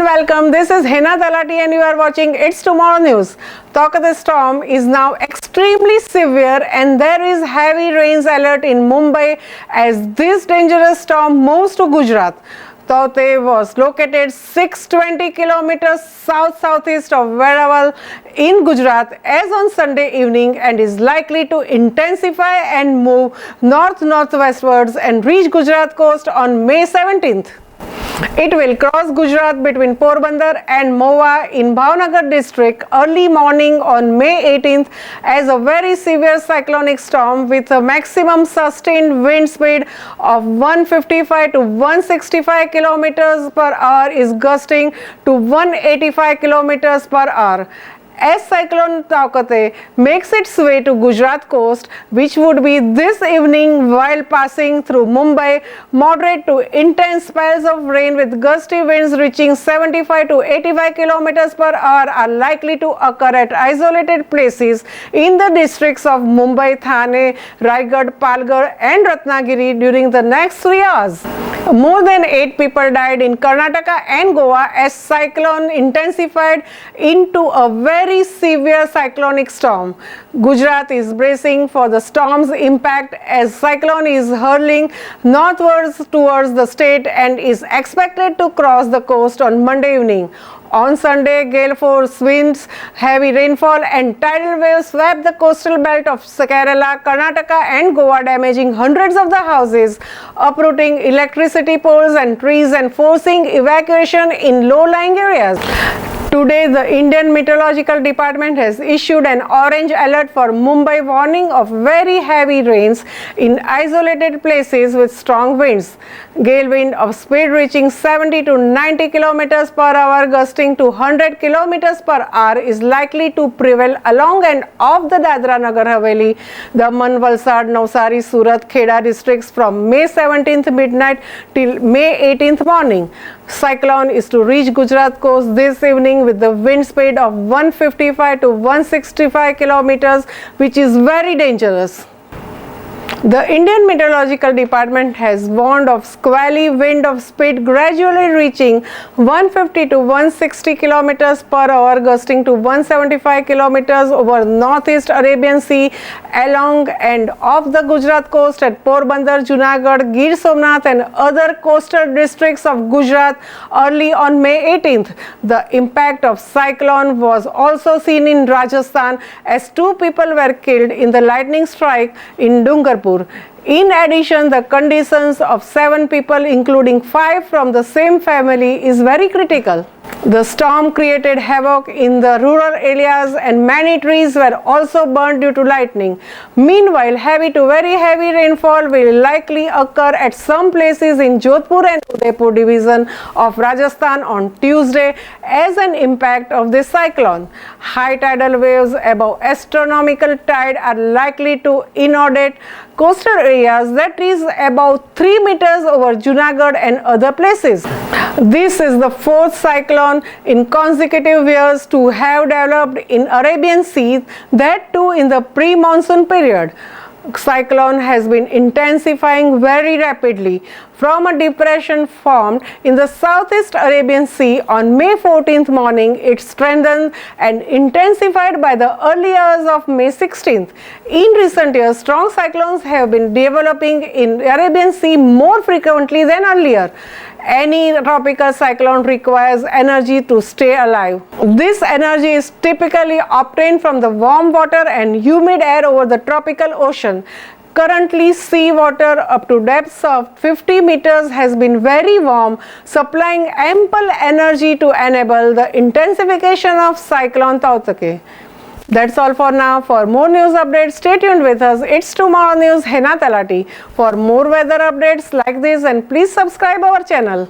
and welcome. This is Hena Talati and you are watching It's Tomorrow News. Taukate storm is now extremely severe and there is heavy rains alert in Mumbai as this dangerous storm moves to Gujarat. Taukate was located 620 kilometers south-southeast of Veraval in Gujarat as on Sunday evening and is likely to intensify and move north-northwestwards and reach Gujarat coast on May 17th. It will cross Gujarat between Porbandar and Mohwa in Bhavnagar district early morning on May 18th as a very severe cyclonic storm with a maximum sustained wind speed of 155 to 165 kilometers per hour is gusting to 185 kilometers per hour. As cyclone Taukate makes its way to Gujarat coast, which would be this evening while passing through Mumbai, moderate to intense spells of rain with gusty winds reaching 75 to 85 kilometers per hour are likely to occur at isolated places in the districts of Mumbai, Thane, Raigad, Palghar and Ratnagiri during the next 3 hours. More than 8 people died in Karnataka and Goa as cyclone intensified into a very severe cyclonic storm. Gujarat is bracing for the storm's impact as cyclone is hurling northwards towards the state and is expected to cross the coast on Monday evening. On Sunday, gale force winds, heavy rainfall and tidal waves swept the coastal belt of Kerala, Karnataka and Goa, damaging hundreds of the houses, uprooting electricity poles and trees and forcing evacuation in low-lying areas. Today, the Indian Meteorological Department has issued an orange alert for Mumbai, warning of very heavy rains in isolated places with strong winds. Gale wind of speed reaching 70 to 90 kilometers per hour, gusting to 100 kilometers per hour is likely to prevail along and off the Dadra Nagar Haveli, Daman, Valsad, Navsari, Surat, Kheda districts from May 17th midnight till May 18th morning. Cyclone is to reach Gujarat coast this evening with the wind speed of 155 to 165 kilometers, which is very dangerous. The Indian Meteorological Department has warned of squally wind of speed gradually reaching 150 to 160 kilometers per hour, gusting to 175 kilometers over northeast Arabian Sea along and off the Gujarat coast at Porbandar, Junagadh, Gir Somnath and other coastal districts of Gujarat early on May 18th. The impact of cyclone was also seen in Rajasthan as 2 people were killed in the lightning strike in Dungarpur. In addition, the conditions of 7 people, including 5 from the same family, is very critical. The storm created havoc in the rural areas and many trees were also burned due to lightning. Meanwhile, heavy to very heavy rainfall will likely occur at some places in Jodhpur and Udaipur division of Rajasthan on Tuesday as an impact of this cyclone. High tidal waves above astronomical tide are likely to inundate coastal areas, that is about 3 meters over Junagadh and other places. This is the 4th cyclone in consecutive years to have developed in Arabian Sea, that too in the pre-monsoon period. Cyclone has been intensifying very rapidly from a depression formed in the southeast Arabian Sea on May 14th morning. It strengthened and intensified by the early hours of May 16th. In recent years, strong cyclones have been developing in Arabian Sea more frequently than earlier. Any tropical cyclone requires energy to stay alive. This energy is typically obtained from the warm water and humid air over the tropical ocean. Currently, sea water up to depths of 50 meters has been very warm, supplying ample energy to enable the intensification of cyclone Taukate. That's all for now. For more news updates, stay tuned with us. It's Tomorrow News, Hena Talati. For more weather updates like this, and please subscribe our channel.